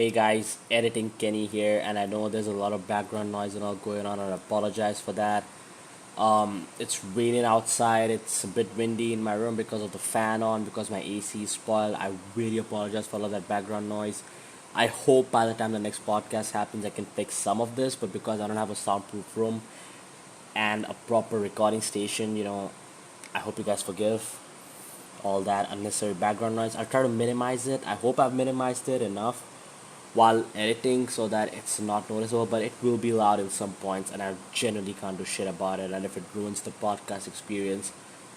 Hey guys, editing Kenny here, and I know there's a lot of background noise and all going on, and I apologize for that. It's raining outside, it's a bit windy in my room because of the fan on, because my AC is spoiled. I really apologize for all of that background noise. I hope by the time the next podcast happens, I can fix some of this, but because I don't have a soundproof room and a proper recording station, I hope you guys forgive all that unnecessary background noise. I'll try to minimize it. I hope I've minimized it enough while editing so that it's not noticeable, but it will be loud in some points, and I generally can't do shit about it. And if it ruins the podcast experience,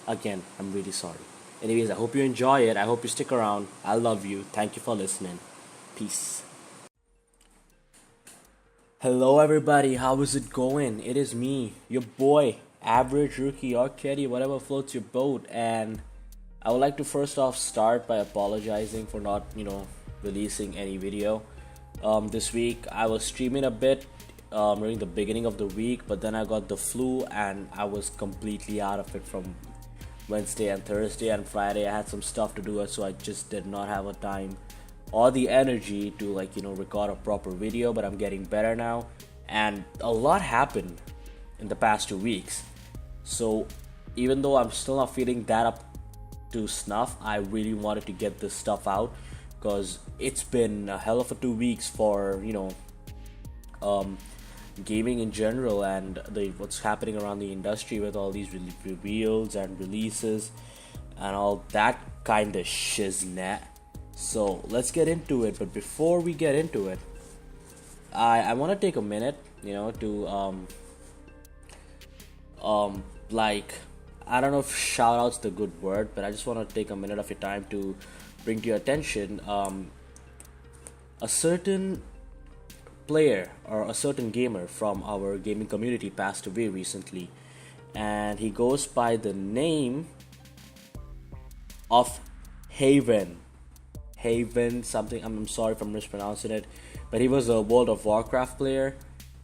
again, I'm really sorry. Anyways, I hope you enjoy it. I hope you stick around. I love you. Thank you for listening. Peace. Hello, everybody. How is it going? It is me, your boy, average rookie or caddy, whatever floats your boat. And I would like to first off start by apologizing for not, releasing any video. This week I was streaming a bit during the beginning of the week, but then I got the flu and I was completely out of it from Wednesday and Thursday and Friday. I had some stuff to do, so I just did not have a time or the energy to record a proper video. But I'm getting better now, and a lot happened in the past 2 weeks. So even though I'm still not feeling that up to snuff, I really wanted to get this stuff out because it's been a hell of a 2 weeks for gaming in general, and what's happening around the industry with all these reveals and releases and all that kind of shiznit. So let's get into it. But before we get into it, I want to take a minute, to like, I don't know if shout out's the good word, but I just want to take a minute of your time to bring to your attention a certain player or a certain gamer from our gaming community passed away recently, and he goes by the name of Haven. Haven something. I'm sorry if I'm mispronouncing it, but he was a World of Warcraft player,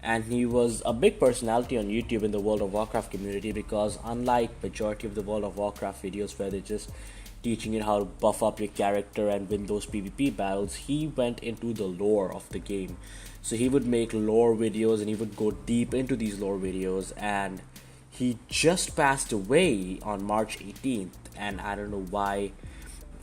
and he was a big personality on YouTube in the World of Warcraft community, because unlike majority of the World of Warcraft videos where they're just teaching you how to buff up your character and win those PvP battles, he went into the lore of the game. So he would make lore videos and he would go deep into these lore videos, and he just passed away on March 18th, and I don't know why.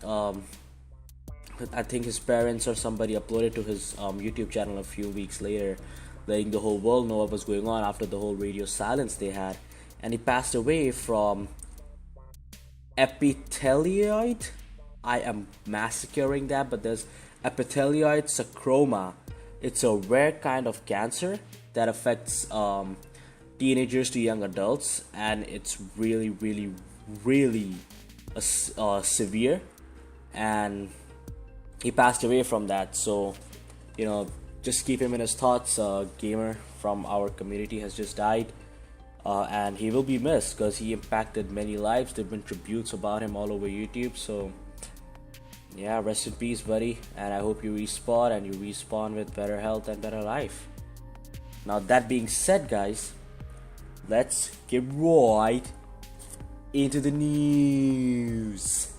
I think his parents or somebody uploaded to his YouTube channel a few weeks later, letting the whole world know what was going on after the whole radio silence they had. And he passed away from epithelioid. I am massacring that, but there's epithelioid sarcoma. It's a rare kind of cancer that affects teenagers to young adults, and it's really, really, really severe. And he passed away from that. So, just keep him in his thoughts. A gamer from our community has just died, and he will be missed because he impacted many lives. There have been tributes about him all over YouTube. So, yeah, rest in peace, buddy. And I hope you respawn, and you respawn with better health and better life. Now, that being said, guys, let's get right into the news.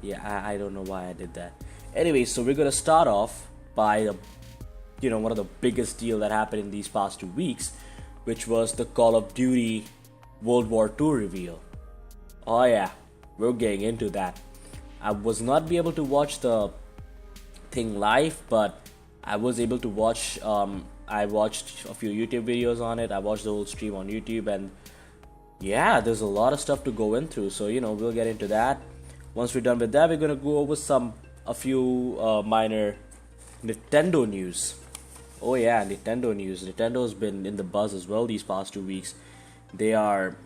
Yeah, I don't know why I did that. Anyway, so we're gonna start off by one of the biggest deal that happened in these past 2 weeks, which was the Call of Duty World War II reveal. Oh yeah, we're getting into that. I was not be able to watch the thing live, but I was able to watch. I watched a few YouTube videos on it. I watched the whole stream on YouTube, and yeah, there's a lot of stuff to go in through. So we'll get into that. Once we're done with that, we're gonna go over a few minor Nintendo news. Oh yeah, Nintendo news. Nintendo's been in the buzz as well these past 2 weeks. They are,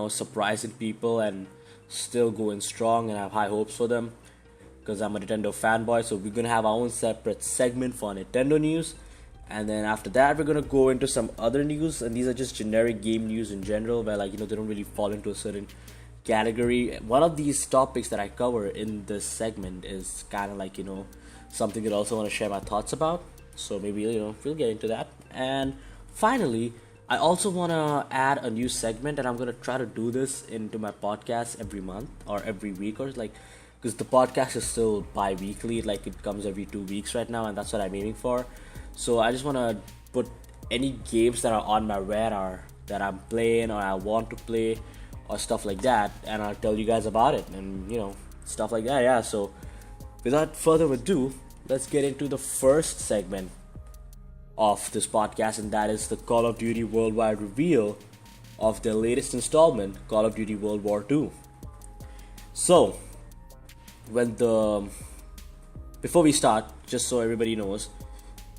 surprising people and still going strong, and I have high hopes for them because I'm a Nintendo fanboy. So we're gonna have our own separate segment for Nintendo news, and then after that we're gonna go into some other news, and these are just generic game news in general, where they don't really fall into a certain category. One of these topics that I cover in this segment is kind of something that I also want to share my thoughts about. So maybe we'll get into that. And finally, I also want to add a new segment, and I'm going to try to do this into my podcast every month or every week, or because the podcast is still bi-weekly, like it comes every 2 weeks right now, and that's what I'm aiming for. So I just want to put any games that are on my radar that I'm playing or I want to play or stuff like that, and I'll tell you guys about it, and stuff like that. Yeah, so without further ado, let's get into the first segment of this podcast, and that is the Call of Duty Worldwide reveal of their latest installment, Call of Duty World War II. So, when the before we start, just so everybody knows,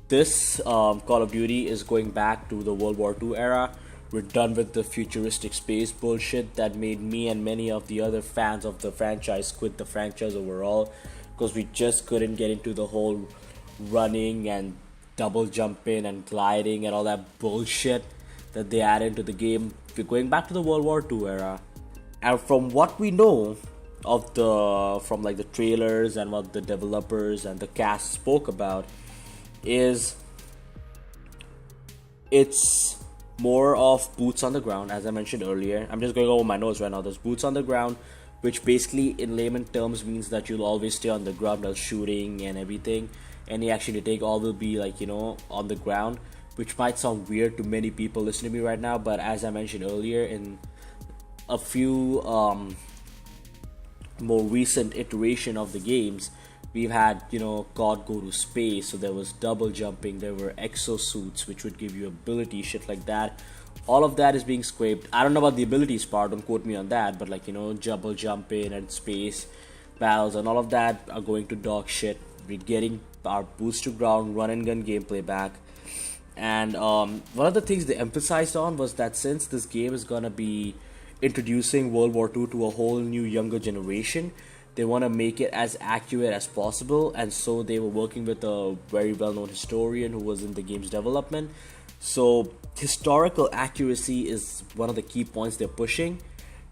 this Call of Duty is going back to the World War II era. We're done with the futuristic space bullshit that made me and many of the other fans of the franchise quit the franchise overall, because we just couldn't get into the whole running and double jumping and gliding and all that bullshit that they added into the game. We're going back to the World War II era, and from what we know of from like the trailers and what the developers and the cast spoke about, is it's more of boots on the ground, as I mentioned earlier. I'm just going over my notes right now. There's boots on the ground, which basically in layman terms means that you'll always stay on the ground while shooting and everything. Any action you take, all will be like, on the ground, which might sound weird to many people listening to me right now, but as I mentioned earlier, in a few more recent iteration of the games, we've had God go to space, so there was double jumping, there were exosuits which would give you ability, shit like that. All of that is being scraped. I don't know about the abilities part, don't quote me on that, but double jumping and space battles and all of that are going to dog shit. We're getting our boots to ground run and gun gameplay back. And one of the things they emphasized on was that since this game is gonna be introducing World War II to a whole new younger generation, they want to make it as accurate as possible, and so they were working with a very well-known historian who was in the game's development. So historical accuracy is one of the key points they're pushing,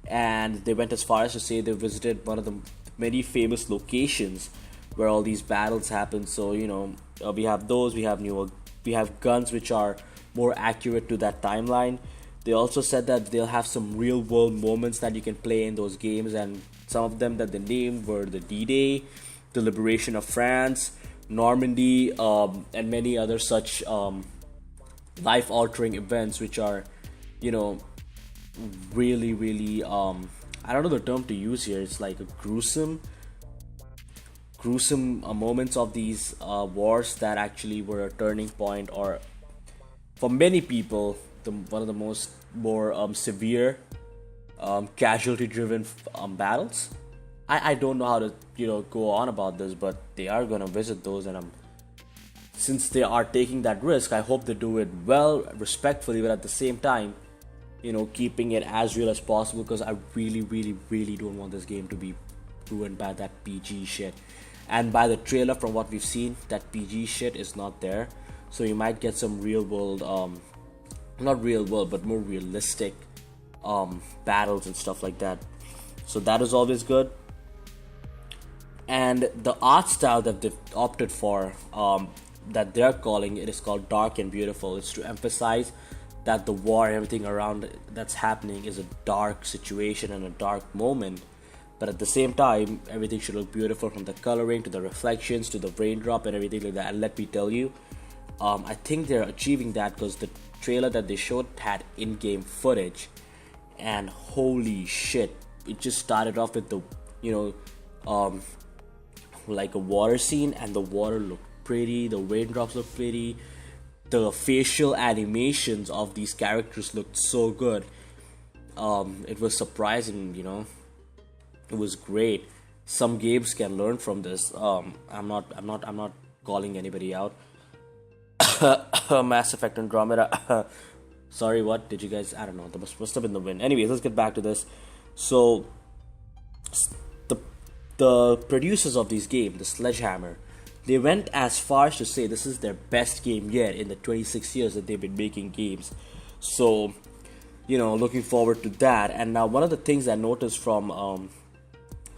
and they went as far as to say they visited one of the many famous locations where all these battles happen. So we have those, we have guns which are more accurate to that timeline. They also said that they'll have some real world moments that you can play in those games, and some of them that they named were the D-Day, the liberation of France, Normandy, and many other such life-altering events, which are, really, really, I don't know the term to use here. It's like a gruesome moments of these wars that actually were a turning point, or for many people, one of the more severe casualty-driven battles. I don't know how to go on about this, but they are gonna visit those, and since they are taking that risk, I hope they do it well, respectfully, but at the same time, keeping it as real as possible, because I really, really, really don't want this game to be ruined by that PG shit. And by the trailer, from what we've seen, that PG shit is not there, so you might get some real world, not real world, but more realistic battles and stuff like that. So that is always good. And the art style that they've opted for, that they're calling it, is called dark and beautiful. It's to emphasize that the war and everything around that's happening is a dark situation and a dark moment, but at the same time everything should look beautiful, from the coloring to the reflections to the raindrop and everything like that. And let me tell you, I think they're achieving that, because the trailer that they showed had in-game footage, and holy shit, it just started off with the like a water scene, and the water looked pretty, the raindrops looked pretty, the facial animations of these characters looked so good. It was surprising, it was great. Some games can learn from this. I'm not calling anybody out. Mass Effect Andromeda. Sorry, what did you guys? I don't know. That must have been the win. Anyways, let's get back to this. So, the producers of these games, the Sledgehammer, they went as far as to say this is their best game yet in the 26 years that they've been making games. So, looking forward to that. And now, one of the things I noticed from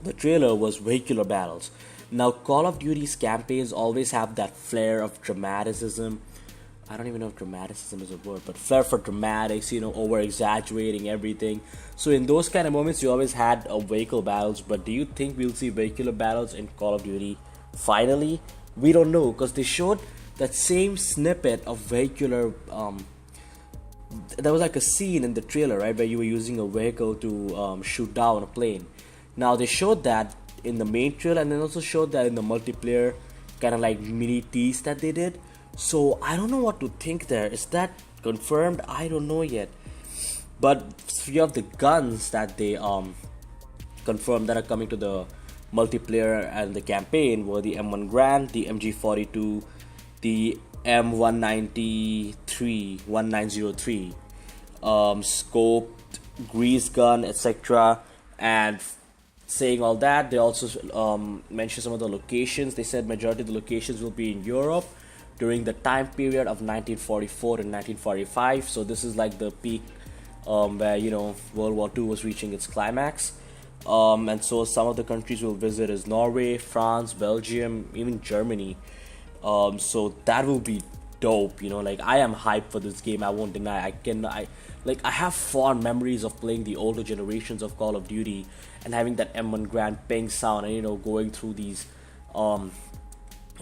the trailer was vehicular battles. Now, Call of Duty's campaigns always have that flair of dramaticism, I don't even know if dramaticism is a word, but flair for dramatics, over exaggerating everything. So in those kind of moments, you always had vehicle battles. But do you think we'll see vehicular battles in Call of Duty? Finally, we don't know because they showed that same snippet of vehicular. There was like a scene in the trailer, right, where you were using a vehicle to shoot down a plane. Now they showed that in the main trailer, and then also showed that in the multiplayer kind of like mini tease that they did. So I don't know what to think there. Is that confirmed? I don't know yet. But three of the guns that they confirmed that are coming to the multiplayer and the campaign were the M1 Grand, the MG42, the M193, scoped, grease gun, etc. And saying all that, they also mentioned some of the locations. They said majority of the locations will be in Europe during the time period of 1944 and 1945. So this is like the peak where World War II was reaching its climax. And so some of the countries we'll visit is Norway, France, Belgium, even Germany. So that will be dope. Like I am hyped for this game. I won't deny. I have fond memories of playing the older generations of Call of Duty and having that M1 Grand ping sound, and going through these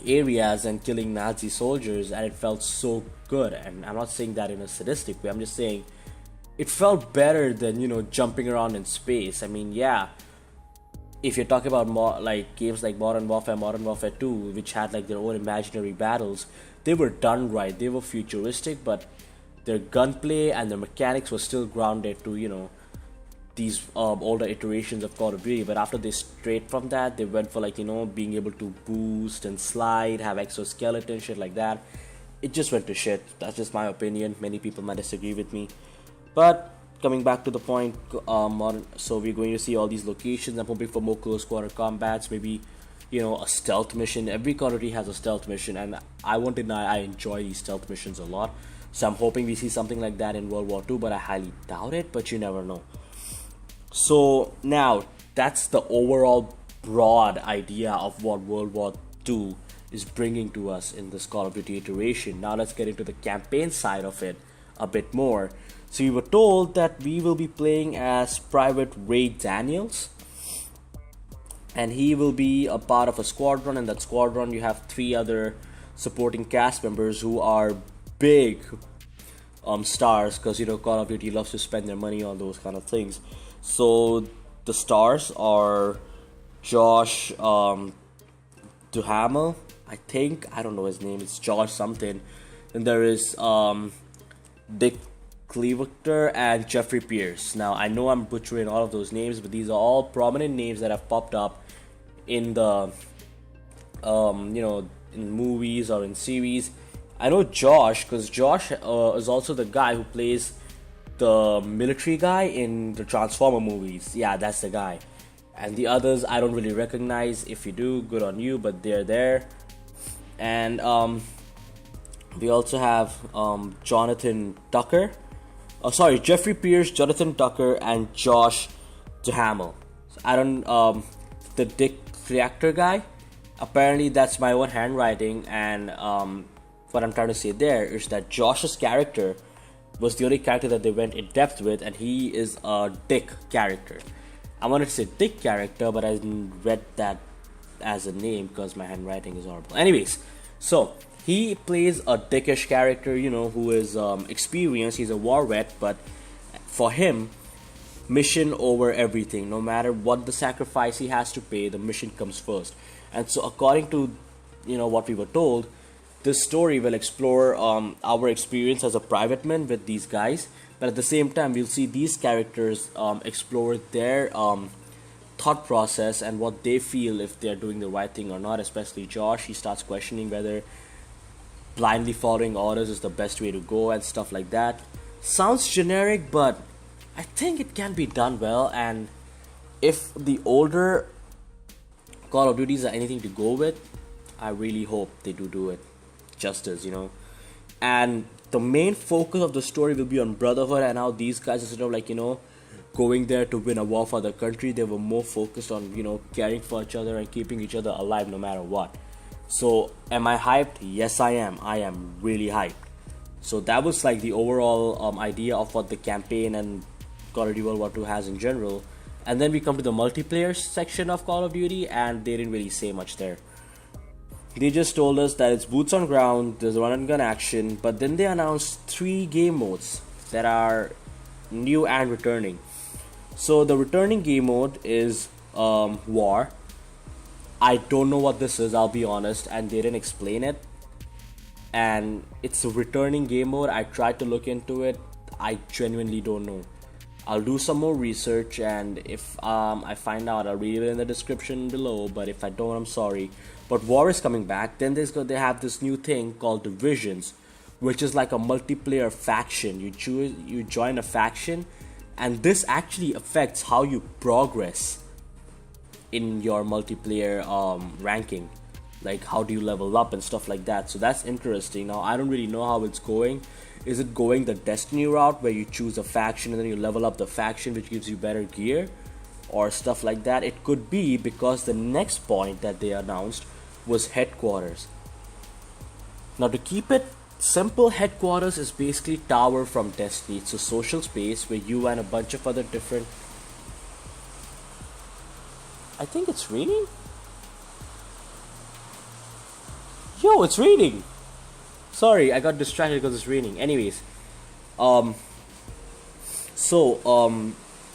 areas and killing Nazi soldiers, and it felt so good. And I'm not saying that in a sadistic way. I'm just saying it felt better than jumping around in space. I mean, yeah, if you're talking about like games like Modern Warfare 2, which had like their own imaginary battles, they were done right. They were futuristic, but their gunplay and their mechanics were still grounded to these older iterations of Call of Duty. But after they strayed from that, they went for like being able to boost and slide, have exoskeleton, shit like that. It just went to shit. That's just my opinion. Many people might disagree with me, but coming back to the point, so we're going to see all these locations. I'm hoping for more close quarter combats, maybe a stealth mission. Every Call of Duty has a stealth mission, and I won't deny I enjoy these stealth missions a lot. So I'm hoping we see something like that in World War II, but I highly doubt it, but you never know. So now that's the overall broad idea of what World War II is bringing to us in this Call of Duty iteration. Now let's get into the campaign side of it a bit more. So we were told that we will be playing as Private Ray Daniels, and he will be a part of a squadron. In that squadron you have 3 other supporting cast members who are big stars, because Call of Duty loves to spend their money on those kind of things. So the stars are Josh Duhamel, I think. I don't know his name. It's Josh something. Then there is Dick Cleaver and Jeffrey Pierce. Now I know I'm butchering all of those names, but these are all prominent names that have popped up in the in movies or in series. I know Josh because Josh is also the guy who plays the military guy in the Transformer movies. Yeah, that's the guy. And the others I don't really recognize. If you do, good on you, but they're there. And we also have Jonathan Tucker. Jeffrey Pierce, Jonathan Tucker, and Josh Duhamel. So I don't the Dick Reactor guy. Apparently that's my own handwriting, and what I'm trying to say there is that Josh's character was the only character that they went in depth with, and he is a Dick character. I wanted to say Dick character, but I didn't read that as a name because my handwriting is horrible. Anyways, so he plays a dickish character, who is experienced. He's a war vet, but for him, mission over everything. No matter what the sacrifice he has to pay, the mission comes first. And so according to what we were told, this story will explore our experience as a private man with these guys, but at the same time we'll see these characters explore their thought process and what they feel, if they're doing the right thing or not. Especially Josh, he starts questioning whether blindly following orders is the best way to go and stuff like that. Sounds generic, but I think it can be done well, and if the older Call of Duties are anything to go with, I really hope they do it justice, And the main focus of the story will be on brotherhood and how these guys, instead of going there to win a war for the country, they were more focused on caring for each other and keeping each other alive no matter what. So am I hyped? Yes, I am. I am really hyped. So that was like the overall idea of what the campaign and Call of Duty World War II has in general. And then we come to the multiplayer section of Call of Duty, and they didn't really say much there. They just told us that it's boots on ground, there's run and gun action, but then they announced 3 game modes that are new and returning. So the returning game mode is War. I don't know what this is, I'll be honest, and they didn't explain it. And it's a returning game mode. I tried to look into it. I genuinely don't know. I'll do some more research, and if I find out, I'll read it in the description below. But if I don't, I'm sorry. But War is coming back. Then they have this new thing called Divisions, which is like a multiplayer faction. You join a faction, and this actually affects how you progress in your multiplayer ranking, like how do you level up and stuff like that. So that's interesting. Now I don't really know how it's going. Is it going the Destiny route where you choose a faction and then you level up the faction, which gives you better gear or stuff like that? It could be, because the next point that they announced was headquarters. Now to keep it simple, headquarters is basically tower from Destiny. It's a social space where you and a bunch of other different... I think it's raining. Yo, it's raining. Sorry, I got distracted because it's raining. Anyways,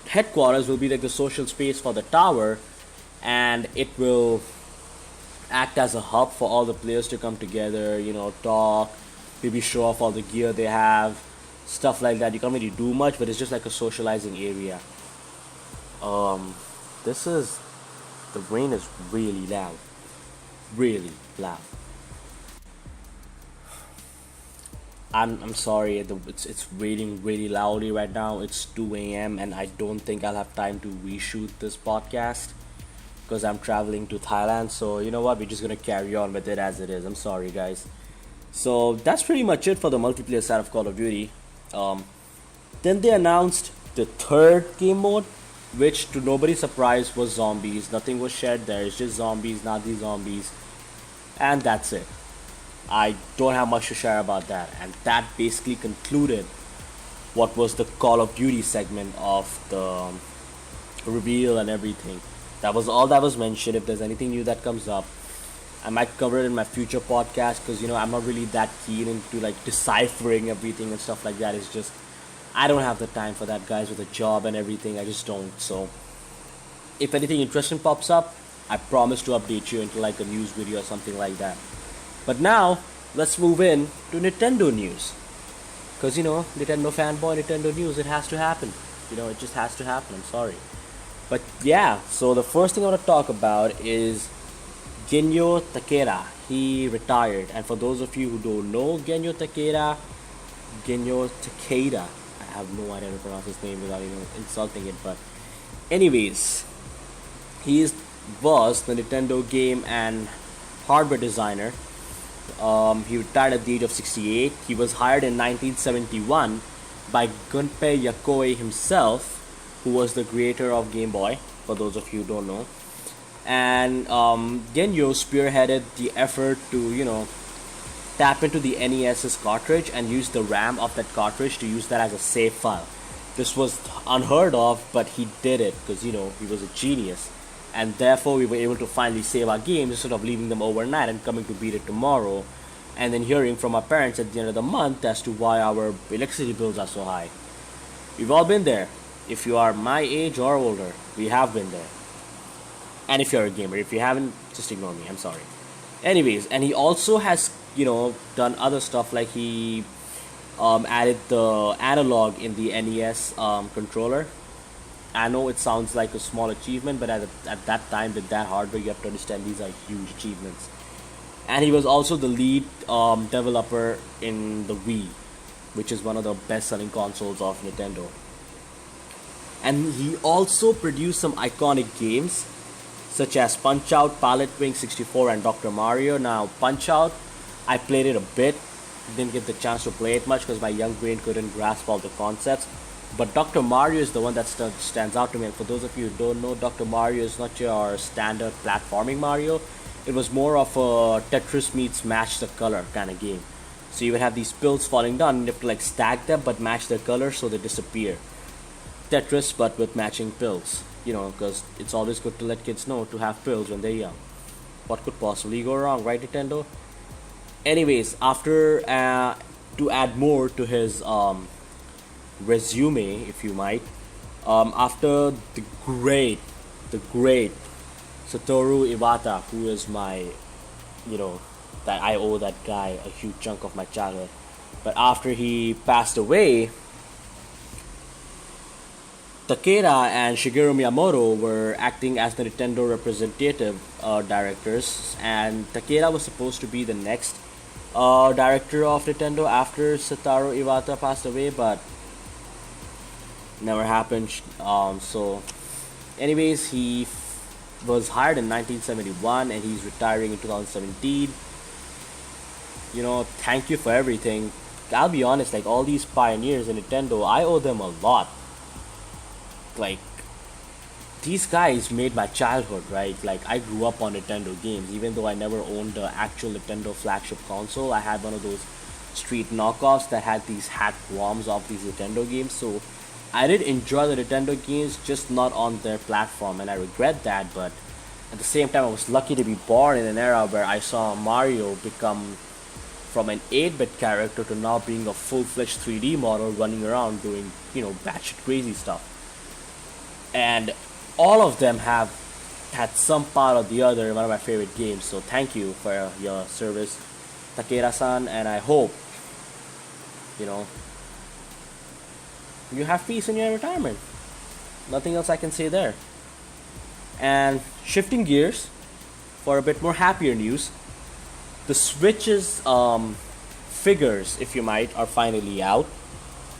headquarters will be like the social space for the tower, and it will act as a hub for all the players to come together, talk, maybe show off all the gear they have, stuff like that. You can't really do much, but it's just like a socializing area. This is... The rain is really loud. Really loud. I'm sorry, it's raining really loudly right now. It's 2 a.m. and I don't think I'll have time to reshoot this podcast because I'm traveling to Thailand. So you know what, we're just gonna carry on with it as it is. I'm sorry, guys. So that's pretty much it for the multiplayer side of Call of Duty. Then they announced the 3rd game mode, which to nobody's surprise was zombies. Nothing was shared there. It's just zombies, Nazi zombies, and that's it. I don't have much to share about that. And that basically concluded what was the Call of Duty segment of the reveal and everything. That was all that was mentioned. If there's anything new that comes up, I might cover it in my future podcast, because I'm not really that keen into like deciphering everything and stuff like that. It's just I don't have the time for that, guys, with a job and everything. I just don't. So if anything interesting pops up, I promise to update you into like a news video or something like that. But now, let's move in to Nintendo news. Because, Nintendo fanboy, Nintendo news, it has to happen. It just has to happen, I'm sorry. But yeah, so the first thing I want to talk about is Genyo Takeda. He retired. And for those of you who don't know Genyo Takeda, I have no idea how to pronounce his name without insulting it. But anyways, he was the Nintendo game and hardware designer. He retired at the age of 68. He was hired in 1971 by Gunpei Yokoi himself, who was the creator of Game Boy, for those of you who don't know. And Genyo spearheaded the effort to, tap into the NES's cartridge and use the RAM of that cartridge to use that as a save file. This was unheard of, but he did it because, he was a genius. And therefore we were able to finally save our games instead of leaving them overnight and coming to beat it tomorrow, and then hearing from our parents at the end of the month as to why our electricity bills are so high. We've all been there. If you are my age or older, we have been there. And if you're a gamer, if you haven't, just ignore me, I'm sorry. Anyways, and he also has, done other stuff, like he added the analog in the NES controller. I know it sounds like a small achievement, but at that time with that hardware, you have to understand these are huge achievements. And he was also the lead developer in the Wii, which is one of the best-selling consoles of Nintendo. And he also produced some iconic games, such as Punch-Out, Pilot Wing 64, and Dr. Mario. Now, Punch-Out, I played it a bit, didn't get the chance to play it much because my young brain couldn't grasp all the concepts. But Dr. Mario is the one that stands out to me. And for those of you who don't know, Dr. Mario is not your standard platforming Mario. It was more of a Tetris meets Match the Color kind of game. So you would have these pills falling down, and you have to like stack them but match their colors so they disappear. Tetris, but with matching pills. Because it's always good to let kids know to have pills when they're young. What could possibly go wrong, right, Nintendo? Anyways, after to add more to his resume, if you might, after the great Satoru Iwata, who is my, you know, that I owe that guy a huge chunk of my childhood. But after he passed away, Takeda and Shigeru Miyamoto were acting as the Nintendo representative directors, and Takeda was supposed to be the next director of Nintendo after Satoru Iwata passed away, but never happened. Anyways, he was hired in 1971 and he's retiring in 2017. Thank you for everything. I'll be honest, like all these pioneers in Nintendo, I owe them a lot. Like, these guys made my childhood, right? Like, I grew up on Nintendo games, even though I never owned the actual Nintendo flagship console. I had one of those street knockoffs that had these hacked ROMs of these Nintendo games, so I did enjoy the Nintendo games, just not on their platform, and I regret that. But at the same time, I was lucky to be born in an era where I saw Mario become from an 8-bit character to now being a full-fledged 3D model running around doing, batshit crazy stuff. And all of them have had some part or the other in one of my favorite games. So thank you for your service, Takeda-san, and I hope, you have peace in your retirement. Nothing else I can say there. And shifting gears for a bit more happier news, the Switch's figures, if you might, are finally out.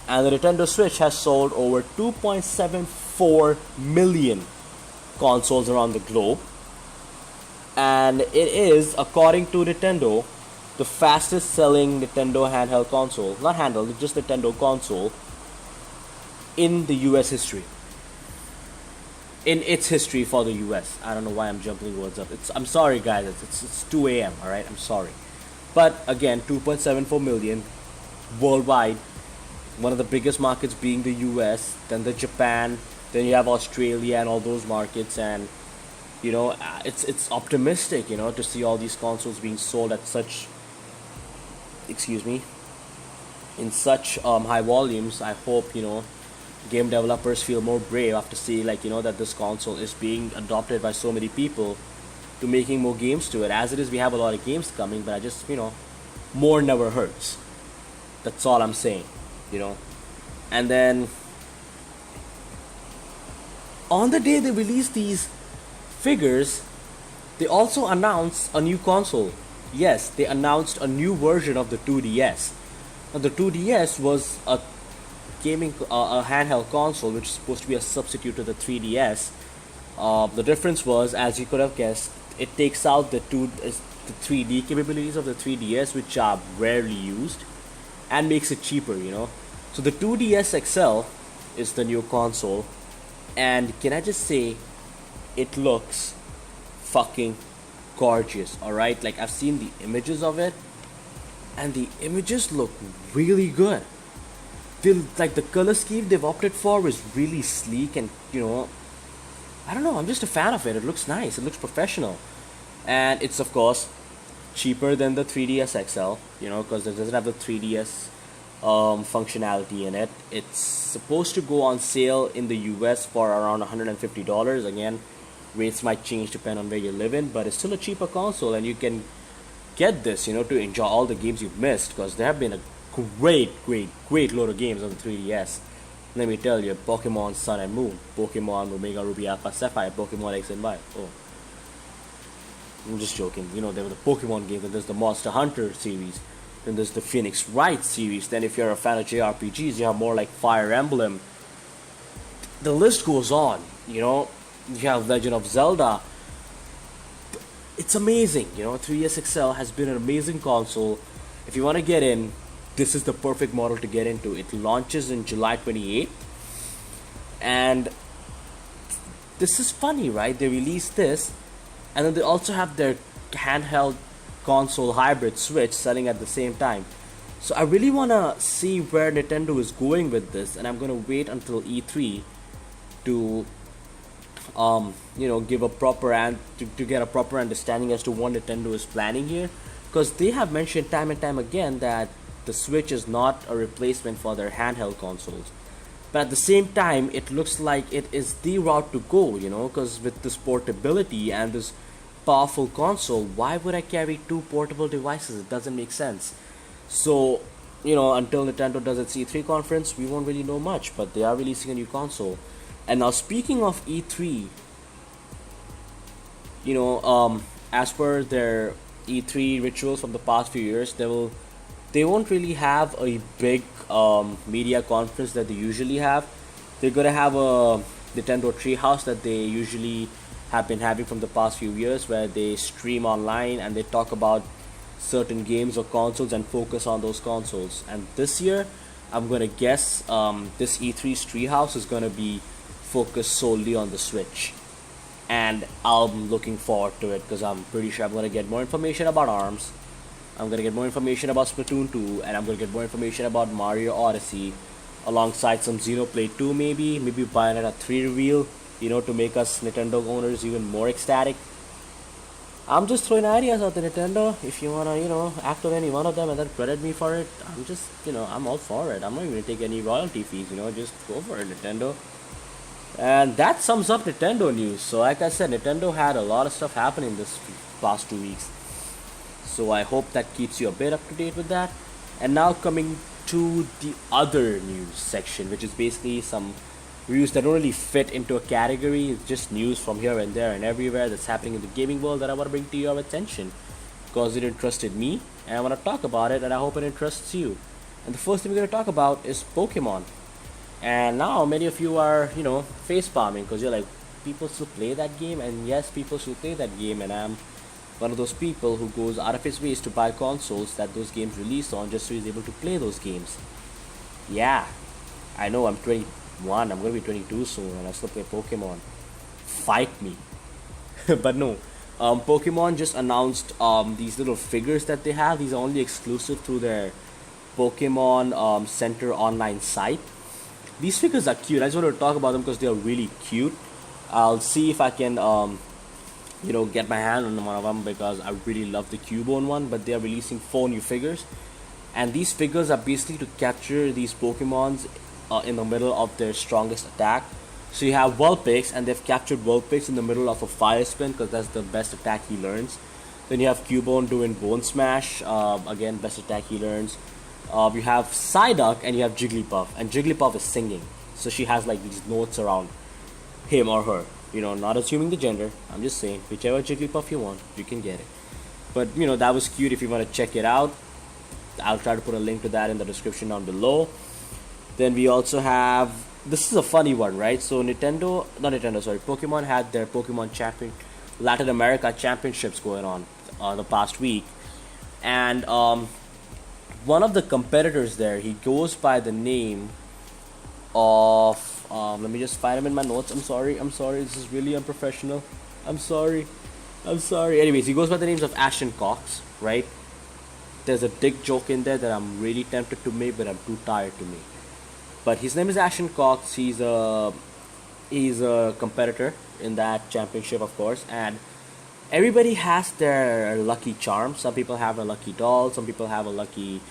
And the Nintendo Switch has sold over 2.74 million consoles around the globe. And it is, according to Nintendo, the fastest selling Nintendo handheld console. Not handheld, just Nintendo console in the US history. In its history for the US. I don't know why I'm jumping words up. I'm sorry guys, it's 2 a.m. Alright, I'm sorry. But again, 2.74 million worldwide. One of the biggest markets being the US, then the Japan, then you have Australia and all those markets, and it's optimistic, to see all these consoles being sold at such, in such high volumes. I hope game developers feel more brave after seeing that this console is being adopted by so many people to making more games to it. As it is, we have a lot of games coming, but I just more never hurts. That's all I'm saying. And then on the day they released these figures, they also announced a new console. Yes, they announced a new version of the 2DS. Now the 2DS was a handheld console which is supposed to be a substitute to the 3DS. The difference was, as you could have guessed, it takes out the 3D capabilities of the 3DS, which are rarely used, and makes it cheaper. So the 2DS XL is the new console, and can I just say, it looks fucking gorgeous. Alright, like I've seen the images of it, and the images look really good. The color scheme they've opted for is really sleek, and I don't know, I'm just a fan of it. It looks nice, it looks professional, and it's of course cheaper than the 3DS XL, because it doesn't have the 3DS functionality in it. It's supposed to go on sale in the US for around $150. Again, rates might change depending on where you live in, but it's still a cheaper console, and you can get this to enjoy all the games you've missed, because there have been a great load of games on the 3DS. Let me tell you, Pokemon Sun and Moon, Pokemon Omega Ruby Alpha Sapphire, Pokemon X and Y. Oh, I'm just joking. There were the Pokemon games, and there's the Monster Hunter series, then there's the Phoenix Wright series. Then if you're a fan of JRPGs, you have more like Fire Emblem. The list goes on. You have Legend of Zelda. It's amazing. 3DS XL has been an amazing console. If you want to get in, this is the perfect model to get into. It launches in July 28th, and this is funny, right? They released this, and then they also have their handheld console hybrid Switch selling at the same time. So I really wanna see where Nintendo is going with this, and I'm gonna wait until E3 to give a proper to get a proper understanding as to what Nintendo is planning here, because they have mentioned time and time again that the Switch is not a replacement for their handheld consoles. But at the same time, it looks like it is the route to go, because with this portability and this powerful console, why would I carry two portable devices? It doesn't make sense. So, until Nintendo does its E3 conference, we won't really know much, but they are releasing a new console. And now, speaking of E3, as per their E3 rituals from the past few years, they won't really have a big media conference that they usually have. They're gonna have a Nintendo Treehouse that they usually have been having from the past few years, where they stream online and they talk about certain games or consoles and focus on those consoles. And this year, I'm gonna guess this E3's Treehouse is gonna be focused solely on the Switch, and I'm looking forward to it because I'm pretty sure I'm gonna get more information about ARMS. I'm gonna get more information about Splatoon 2, and I'm gonna get more information about Mario Odyssey, alongside some Xenoblade 2, maybe Bayonetta 3 reveal, to make us Nintendo owners even more ecstatic. I'm just throwing ideas out there, Nintendo. If you wanna, act on any one of them and then credit me for it, I'm just, I'm all for it. I'm not even gonna take any royalty fees, just go for it, Nintendo. And that sums up Nintendo news. So, like I said, Nintendo had a lot of stuff happening this past 2 weeks. So I hope that keeps you a bit up to date with that. And now coming to the other news section, which is basically some news that don't really fit into a category. It's just news from here and there and everywhere that's happening in the gaming world that I want to bring to your attention, because it interested me and I want to talk about it, and I hope it interests you. And the first thing we're going to talk about is Pokemon. And now many of you are, face palming because you're like, people still play that game? And yes, people still play that game, and I'm one of those people who goes out of his ways to buy consoles that those games release on just so he's able to play those games. Yeah, I know I'm 21, I'm going to be 22 soon, and I still play Pokemon. Fight me. But no, Pokemon just announced these little figures that they have. These are only exclusive through their Pokemon Center online site. These figures are cute. I just wanted to talk about them because they are really cute. I'll see if I can get my hand on one of them because I really love the Cubone one. But they are releasing 4 new figures, and these figures are basically to capture these Pokemons in the middle of their strongest attack. So you have Vulpix, and they've captured Vulpix in the middle of a Fire Spin because that's the best attack he learns. Then you have Cubone doing Bone Smash, again best attack he learns. You have Psyduck and you have Jigglypuff, and Jigglypuff is singing, so she has like these notes around him or her. Not assuming the gender. I'm just saying, whichever Jigglypuff you want, you can get it. But that was cute. If you want to check it out, I'll try to put a link to that in the description down below. Then we also have, this is a funny one, right? So Pokemon had their Pokemon Champion Latin America Championships going on the past week, and one of the competitors there, he goes by the name of let me just find him in my notes. I'm sorry, this is really unprofessional. I'm sorry. Anyways, he goes by the names of Ashton Cox, right? There's a dick joke in there that I'm really tempted to make, but I'm too tired to make. But his name is Ashton Cox. He's a competitor in that championship, of course, and everybody has their lucky charm. Some people have a lucky doll, some people have a lucky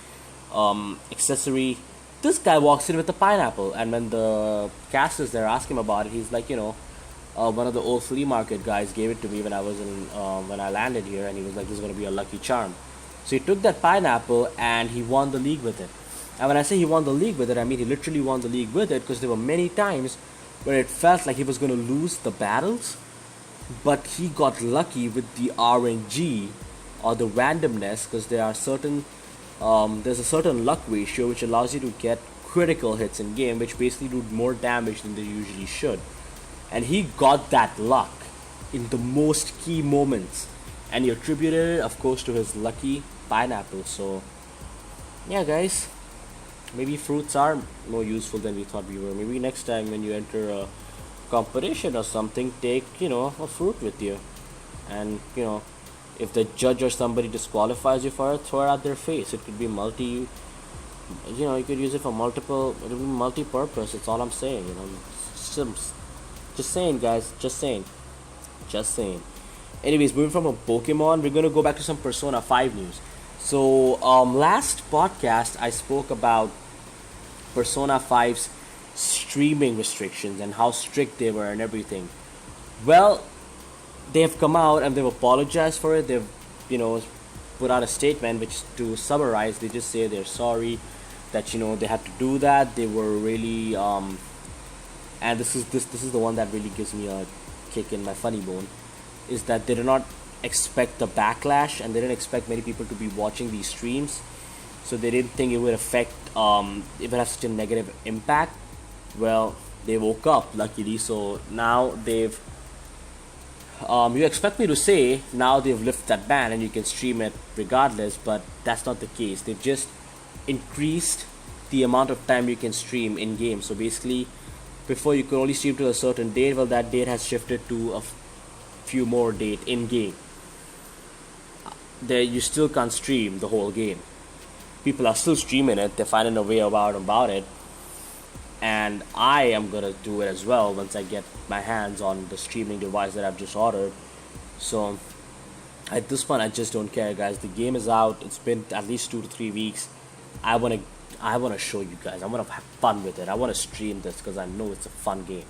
accessory. This guy walks in with a pineapple, and when the casters there ask him about it, he's like, one of the old flea market guys gave it to me when I landed here, and he was like, this is gonna be a lucky charm. So he took that pineapple and he won the league with it. And when I say he won the league with it, I mean he literally won the league with it, because there were many times where it felt like he was gonna lose the battles, but he got lucky with the RNG or the randomness, because there's a certain luck ratio which allows you to get critical hits in game, which basically do more damage than they usually should. And he got that luck in the most key moments, and he attributed it, of course, to his lucky pineapple. So yeah, guys, maybe fruits are more useful than we thought we were. Maybe next time when you enter a competition or something, take a fruit with you, and if the judge or somebody disqualifies you for it, throw it at their face. It could be You could use it for multiple, it'll be multi-purpose. It's all I'm saying. Just saying, guys. Just saying. Anyways, moving from a Pokemon, we're gonna go back to some Persona 5 news. So, last podcast I spoke about Persona 5's streaming restrictions and how strict they were and everything. Well, they've come out and they've apologized for it. They've, you know, put out a statement which, to summarize, they just say they're sorry that they had to do that. They were really and this is the one that really gives me a kick in my funny bone, is that they did not expect the backlash and they didn't expect many people to be watching these streams, so they didn't think it would affect it would have such a negative impact. Well, they woke up luckily, so now they've you expect me to say now they've lifted that ban and you can stream it regardless, but that's not the case. They've just increased the amount of time you can stream in game. So basically, before you could only stream to a certain date, well, that date has shifted to a few more date in game. There, you still can't stream the whole game. People are still streaming it. They're finding a way about it, and I am gonna do it as well once I get my hands on the streaming device that I've just ordered. So at this point, I just don't care, guys. The game is out. It's been at least 2 to 3 weeks. I wanna I wanna show you guys. I wanna have fun with it. I wanna stream this because I know it's a fun game.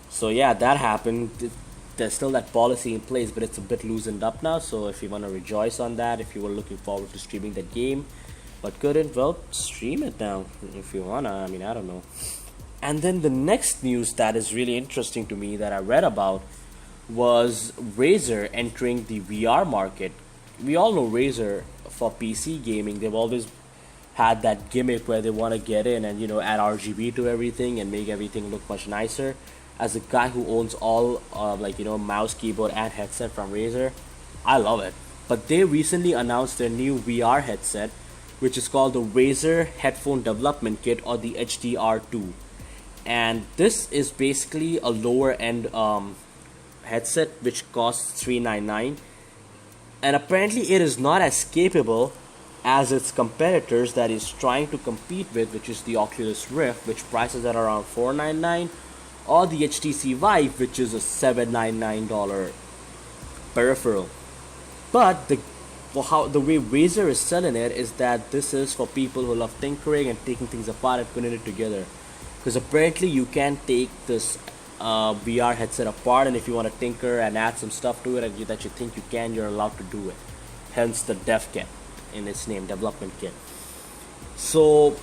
So yeah, that happened. There's still that policy in place, but it's a bit loosened up now. So if you wanna rejoice on that, if you were looking forward to streaming that game but couldn't, well, stream it now if you wanna. I mean, I don't know. And then the next news that is really interesting to me that I read about was Razer entering the VR market. We all know Razer for PC gaming. They've always had that gimmick where they want to get in and add RGB to everything and make everything look much nicer. As a guy who owns all mouse, keyboard, and headset from Razer, I love it. But they recently announced their new VR headset, which is called the Razer Headphone Development Kit, or the HDR2. And this is basically a lower end headset which costs $399, and apparently it is not as capable as its competitors that is trying to compete with, which is the Oculus Rift, which prices at around $499, or the HTC Vive, which is a $799 peripheral. But the way Razer is selling it is that this is for people who love tinkering and taking things apart and putting it together. Because apparently you can take this VR headset apart, and if you want to tinker and add some stuff to it that you think you can, you're allowed to do it. Hence the dev kit in its name, development kit. So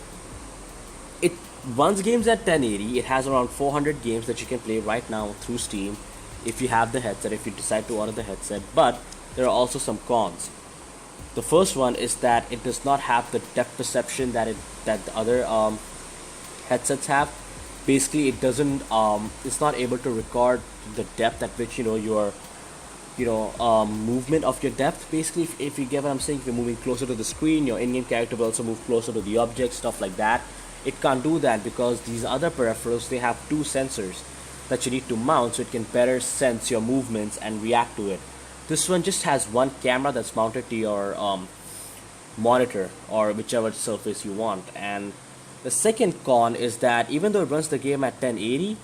it runs games at 1080. It has around 400 games that you can play right now through Steam if you have the headset, if you decide to order the headset. But there are also some cons. The first one is that it does not have the depth perception that the other headsets have. Basically, it doesn't it's not able to record the depth at which your movement of your depth. Basically, if you get what I'm saying, if you're moving closer to the screen, your in-game character will also move closer to the object, stuff like that. It can't do that because these other peripherals, they have two sensors that you need to mount so it can better sense your movements and react to it. This one just has one camera that's mounted to your monitor or whichever surface you want. And the second con is that even though it runs the game at 1080,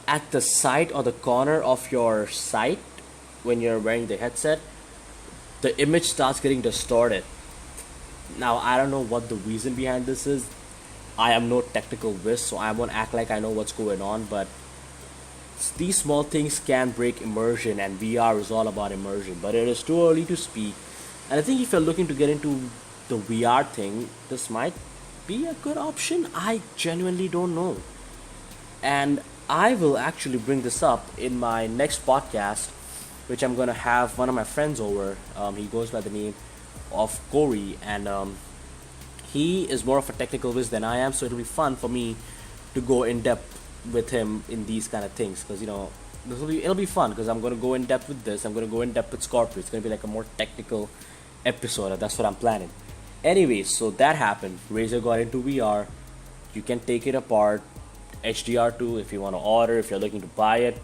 at the side or the corner of your sight when you're wearing the headset, the image starts getting distorted. Now, I don't know what the reason behind this is. I am no technical whiz, so I won't act like I know what's going on, but these small things can break immersion, and VR is all about immersion. But it is too early to speak, and I think if you're looking to get into the VR thing, this might be a good option. I genuinely don't know, and I will actually bring this up in my next podcast, which I'm gonna have one of my friends over. He goes by the name of Corey, and he is more of a technical whiz than I am, so it'll be fun for me to go in depth with him in these kind of things, because it'll be fun, because I'm gonna go in depth with this. I'm gonna go in depth with Scorpio. It's gonna be like a more technical episode. That's what I'm planning. Anyways, so that happened. Razer got into VR. You can take it apart. HDR2, if you want to order, if you're looking to buy it,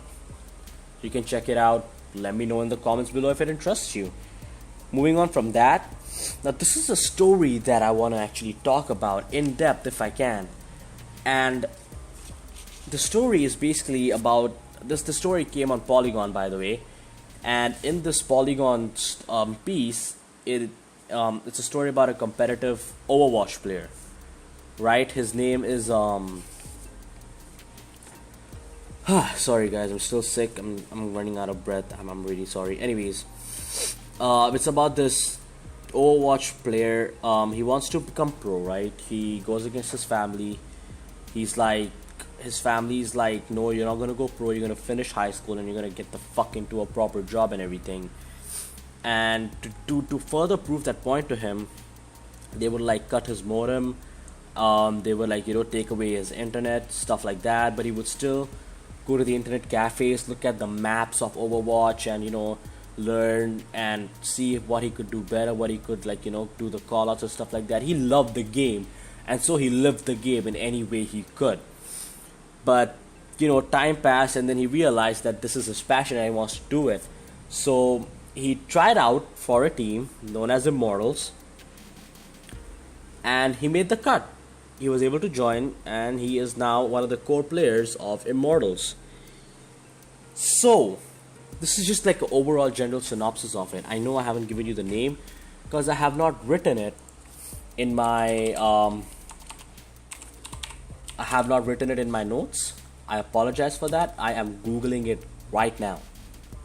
you can check it out. Let me know in the comments below if it interests you. Moving on from that, Now, this is a story that I want to actually talk about in depth if I can. And the story is basically about this. The story came on Polygon, by the way, and in this Polygon piece, it's a story about a competitive Overwatch player, right? His name is sorry guys, I'm still sick. I'm running out of breath. I'm really sorry. Anyways, it's about this Overwatch player. He wants to become pro, right? He goes against his family. He's like, his family's like, no, you're not gonna go pro. You're gonna finish high school and you're gonna get the fuck into a proper job and everything. And to further prove that point to him, they would like cut his modem. They would like, take away his internet, stuff like that. But he would still go to the internet cafes, look at the maps of Overwatch, and learn and see what he could do better, what he could do the callouts and stuff like that. He loved the game, and so he lived the game in any way he could. But time passed, and then he realized that this is his passion and he wants to do it. So he tried out for a team known as Immortals, and he made the cut. He was able to join, and he is now one of the core players of Immortals. So this is just like an overall general synopsis of it. I know I haven't given you the name because I have not written it in my notes. I apologize for that. I am googling it right now.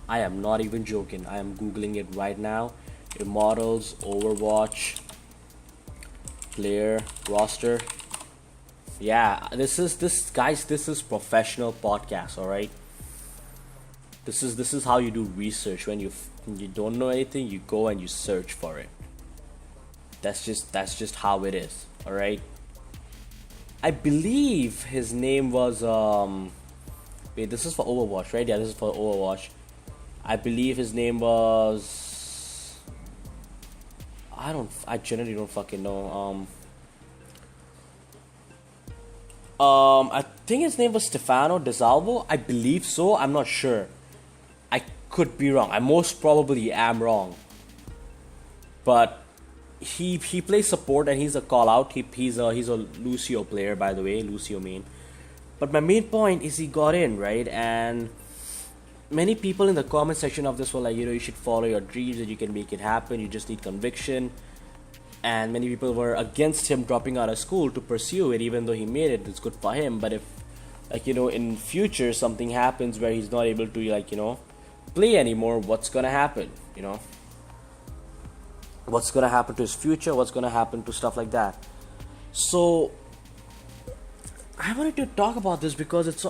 I am not even joking. I am googling it right now. Immortals Overwatch player roster. Yeah, this is professional podcast, all right? This is how you do research. When you don't know anything, you go and you search for it. That's just how it is, all right? I believe his name was wait, this is for Overwatch, right? Yeah, this is for Overwatch. I believe his name was, I generally don't fucking know. I think his name was Stefano DeSalvo. I believe so. I'm not sure. I could be wrong. I most probably am wrong. But he plays support and he's a call out. He's a Lucio player, by the way, Lucio main. But my main point is he got in, right? And many people in the comment section of this were like, you should follow your dreams and you can make it happen. You just need conviction. And many people were against him dropping out of school to pursue it, even though he made it. It's good for him. But if, in future something happens where he's not able to, play anymore, what's gonna happen? What's gonna happen to his future? What's gonna happen to stuff like that? So I wanted to talk about this because it's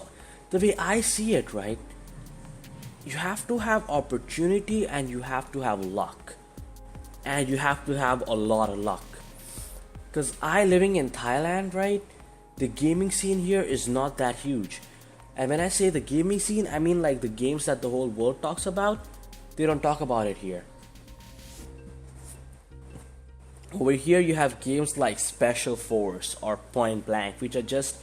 the way I see it, right? You have to have opportunity and you have to have luck. And you have to have a lot of luck. Because living in Thailand, right? The gaming scene here is not that huge. And when I say the gaming scene, I mean like the games that the whole world talks about. They don't talk about it here. Over here you have games like Special Force or Point Blank, which are just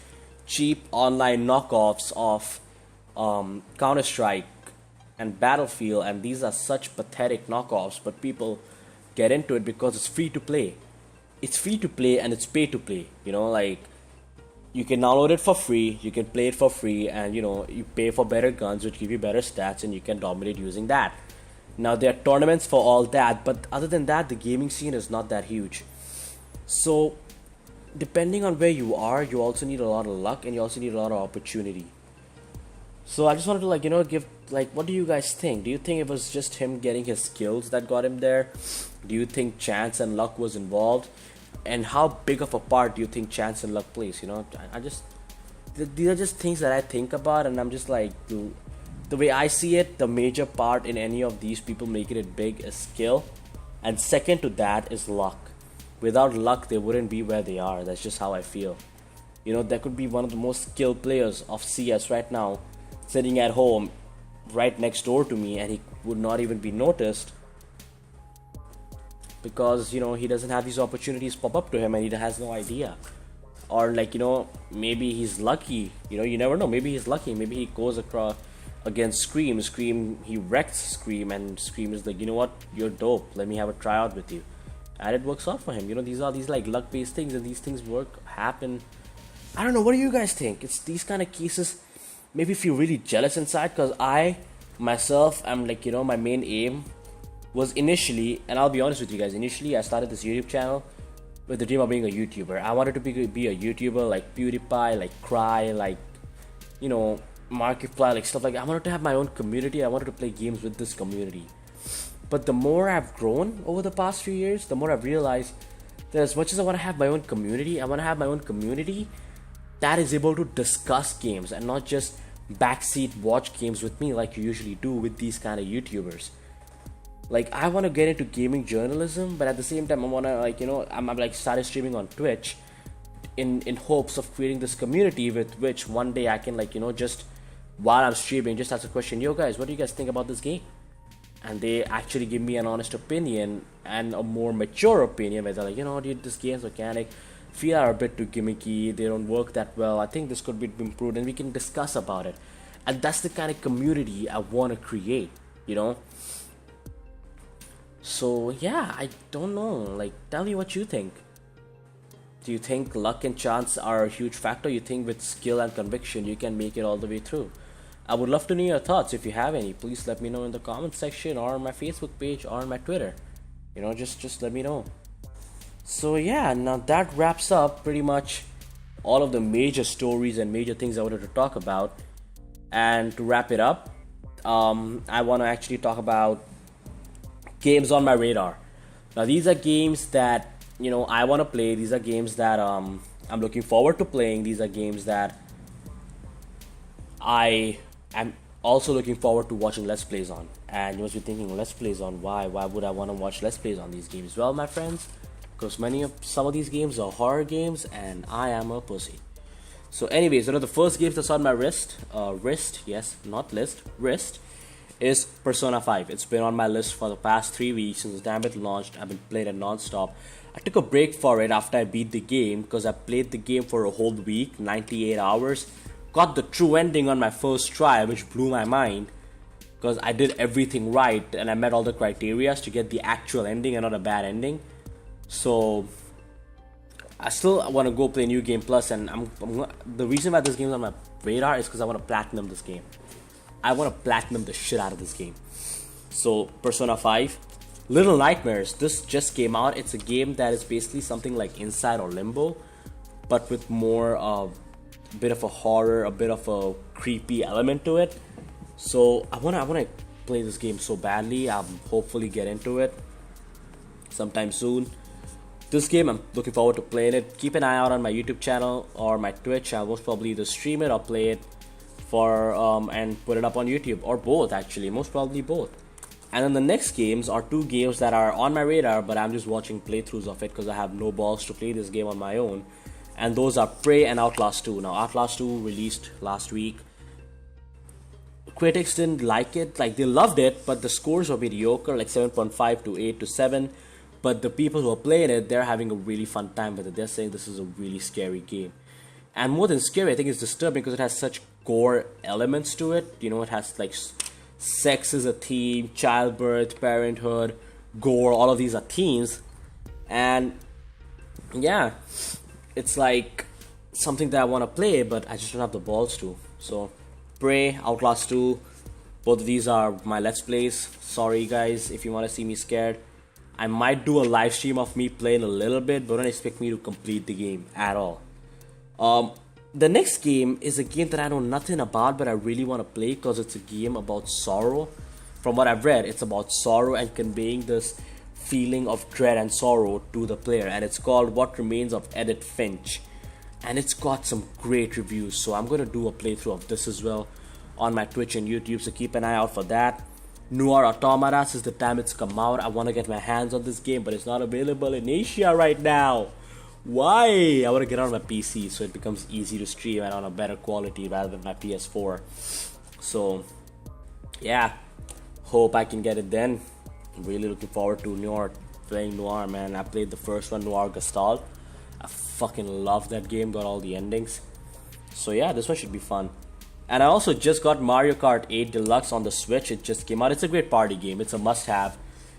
cheap online knockoffs of Counter-Strike and Battlefield, and these are such pathetic knockoffs, but people get into it because it's free to play. It's free to play and it's pay to play. You can download it for free, you can play it for free, and you pay for better guns which give you better stats and you can dominate using that. Now there are tournaments for all that, but other than that the gaming scene is not that huge. So depending on where you are, you also need a lot of luck and you also need a lot of opportunity. So I just wanted to give what do you guys think? Do you think it was just him getting his skills that got him there? Do you think chance and luck was involved? And how big of a part do you think chance and luck plays? These are just things that I think about, and I'm just like, the way I see it, the major part in any of these people making it big is skill, and second to that is luck. Without luck, they wouldn't be where they are. That's just how I feel. There could be one of the most skilled players of CS right now sitting at home right next door to me, and he would not even be noticed because he doesn't have these opportunities pop up to him and he has no idea. Or maybe he's lucky. You never know. Maybe he's lucky. Maybe he goes across against Scream, he wrecks Scream, and Scream is like, what, you're dope, let me have a tryout with you. and it works out for him. These are these like luck based things, and these things happen. I don't know. What do you guys think? It's these kind of cases maybe feel really jealous inside, because I myself am like, my main aim was initially, and I'll be honest with you guys, initially I started this YouTube channel with the dream of being a YouTuber. I wanted to be a YouTuber like PewDiePie, like Cry, like, Markiplier, like stuff like that. I wanted to have my own community. I wanted to play games with this community. But the more I've grown over the past few years, the more I've realized that as much as I want to have my own community, I want to have my own community that is able to discuss games and not just backseat watch games with me like you usually do with these kind of YouTubers. Like, I want to get into gaming journalism, but at the same time I want to, like, I'm like started streaming on Twitch in hopes of creating this community with which one day I can, like, just while I'm streaming, just ask a question, yo guys, what do you guys think about this game? And they actually give me an honest opinion and a more mature opinion, where they're like, dude, this game's mechanic feel are a bit too gimmicky, they don't work that well, I think this could be improved, and we can discuss about it. And that's the kind of community I want to create, So yeah, I don't know, like, tell me what you think. Do you think luck and chance are a huge factor? You think with skill and conviction you can make it all the way through? I would love to know your thoughts. If you have any, please let me know in the comment section or on my Facebook page or on my Twitter. Just let me know. So yeah, now that wraps up pretty much all of the major stories and major things I wanted to talk about. And to wrap it up, I want to actually talk about games on my radar. Now these are games that I want to play. These are games that I'm looking forward to playing. These are games that I am also looking forward to watching Let's Plays on. And you must be thinking, Let's Plays on? Why? Why would I want to watch Let's Plays on these games? Well, my friends, because some of these games are horror games, and I am a pussy. So anyways, one of the first games that's on my wrist, yes, not list, wrist, is Persona 5. It's been on my list for the past 3 weeks since the time it launched. I've been playing it non-stop. I took a break for it after I beat the game, because I played the game for a whole week, 98 hours. Got the true ending on my first try, which blew my mind, because I did everything right and I met all the criteria to get the actual ending and not a bad ending. So I still want to go play New Game Plus, and the reason why this game is on my radar is because I want to platinum this game. I want to platinum the shit out of this game. So Persona 5, Little Nightmares. This just came out. It's a game that is basically something like Inside or Limbo, but with more a bit of a horror, a bit of a creepy element to it. So I wanna play this game so badly. I'm hopefully get into it sometime soon. This game, I'm looking forward to playing it. Keep an eye out on my YouTube channel or my Twitch. I'll most probably either stream it or play it and put it up on YouTube, or both actually, most probably both. And then the next games are 2 games that are on my radar, but I'm just watching playthroughs of it because I have no balls to play this game on my own. And those are Prey and Outlast 2. Now Outlast 2 released last week. Critics didn't like it, like they loved it, but the scores were mediocre, like 7.5 to 8 to 7. But the people who are playing it, they're having a really fun time with it. They're saying this is a really scary game. And more than scary, I think it's disturbing because it has such gore elements to it. It has like sex is a theme, childbirth, parenthood, gore, all of these are themes. And yeah, it's like something that I want to play, but I just don't have the balls to. So Prey, Outlast 2, both of these are my Let's Plays. Sorry guys if you want to see me scared. I might do a live stream of me playing a little bit, but don't expect me to complete the game at all. The next game is a game that I know nothing about, but I really want to play because it's a game about sorrow. From what I've read, it's about sorrow and conveying this feeling of dread and sorrow to the player, and it's called What Remains of Edith Finch, and it's got some great reviews. So I'm gonna do a playthrough of this as well on my Twitch and YouTube, so keep an eye out for that. Noir Automata, since the time it's come out, I want to get my hands on this game, but it's not available in Asia right now. Why? I want to get on my PC so it becomes easy to stream and on a better quality rather than my PS4. So yeah, hope I can get it then. I'm really looking forward to playing Noir, man. I played the first one, Noir Gestalt. I fucking love that game, got all the endings. So yeah, this one should be fun. And I also just got Mario Kart 8 Deluxe on the Switch. It just came out. It's a great party game. It's a must-have.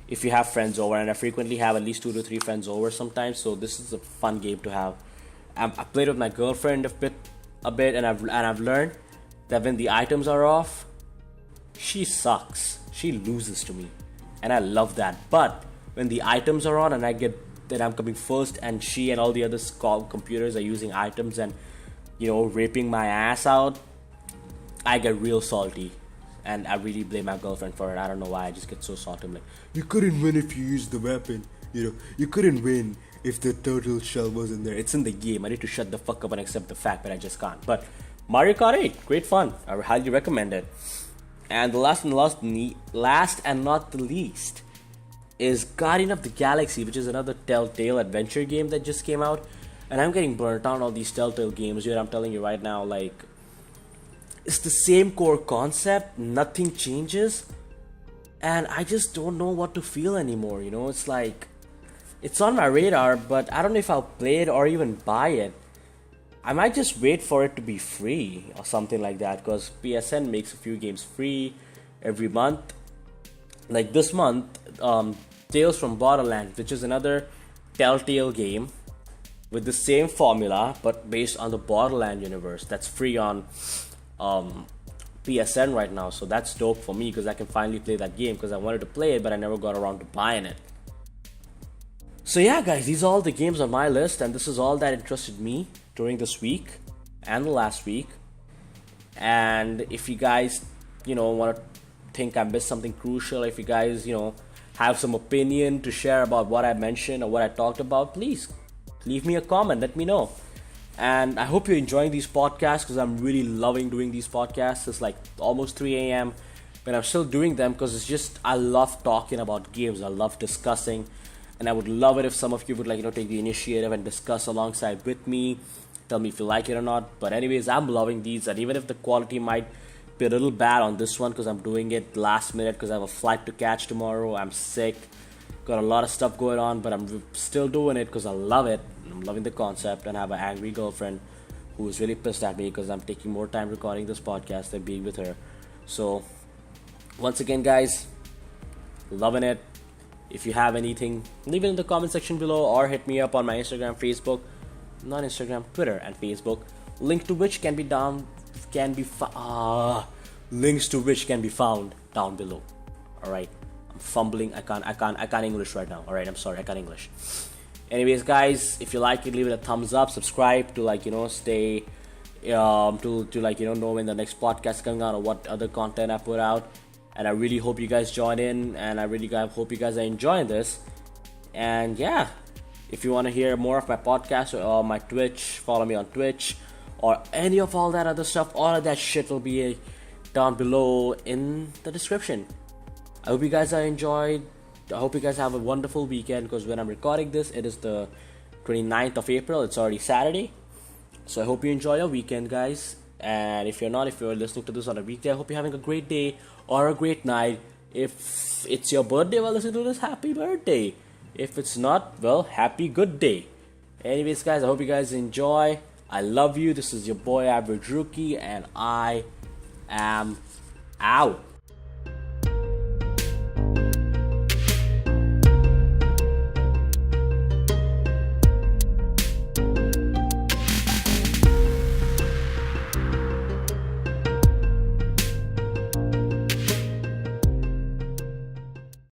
if you have friends over, and I frequently have at least 2 to 3 friends over sometimes. So this is a fun game to have. I played with my girlfriend a bit, and I've learned that when the items are off, she sucks. She loses to me, and I love that. But when the items are on, and I get that I'm coming first, and she and all the other computers are using items and raping my ass out, I get real salty. And I really blame my girlfriend for it. I don't know why. I just get so salty. I'm like, you couldn't win if you used the weapon. You couldn't win if the turtle shell wasn't there. It's in the game. I need to shut the fuck up and accept the fact, but I just can't. But Mario Kart 8, great fun. I highly recommend it. And the last and not the least is Guardian of the Galaxy, which is another Telltale adventure game that just came out. And I'm getting burnt out on all these Telltale games, dude. I'm telling you right now, like, it's the same core concept, nothing changes, and I just don't know what to feel anymore. It's like, it's on my radar, but I don't know if I'll play it or even buy it. I might just wait for it to be free or something like that, because PSN makes a few games free every month. Like this month, Tales from Borderlands, which is another Telltale game with the same formula but based on the Borderlands universe, that's free on PSN right now. So that's dope for me, because I can finally play that game, because I wanted to play it but I never got around to buying it. So yeah guys, these are all the games on my list, and this is all that interested me during this week and the last week. And if you guys want to think I missed something crucial, if you guys have some opinion to share about what I mentioned or what I talked about, please leave me a comment, let me know. And I hope you're enjoying these podcasts, because I'm really loving doing these podcasts. It's like almost 3 a.m. but I'm still doing them because it's just, I love talking about games. I love discussing, and I would love it if some of you would take the initiative and discuss alongside with me. Tell me if you like it or not. But anyways, I'm loving these, and even if the quality might be a little bad on this one, because I'm doing it last minute because I have a flight to catch tomorrow. I'm sick, got a lot of stuff going on, but I'm still doing it because I love it. I'm loving the concept, and I have an angry girlfriend who is really pissed at me because I'm taking more time recording this podcast than being with her. So once again guys, loving it. If you have anything, leave it in the comment section below, or hit me up on my Instagram, Facebook, not Instagram, Twitter and Facebook, link to which can be links to which can be found down below. Alright, I'm fumbling, I can't English right now. Alright, I'm sorry, I can't English. Anyways guys, if you like it, leave it a thumbs up, subscribe to stay to know when the next podcast is coming out or what other content I put out. And I really hope you guys join in, and I really hope you guys are enjoying this. And yeah, if you want to hear more of my podcast or my Twitch, follow me on Twitch, or any of all that other stuff, all of that shit will be down below in the description. I hope you guys are enjoyed. I hope you guys have a wonderful weekend, because when I'm recording this, it is the 29th of April. It's already Saturday. So I hope you enjoy your weekend, guys. And if you're listening to this on a weekday, I hope you're having a great day or a great night. If it's your birthday while listening to this, happy birthday. If it's not, well, happy good day. Anyways, guys, I hope you guys enjoy. I love you. This is your boy, Average Rookie, and I am out.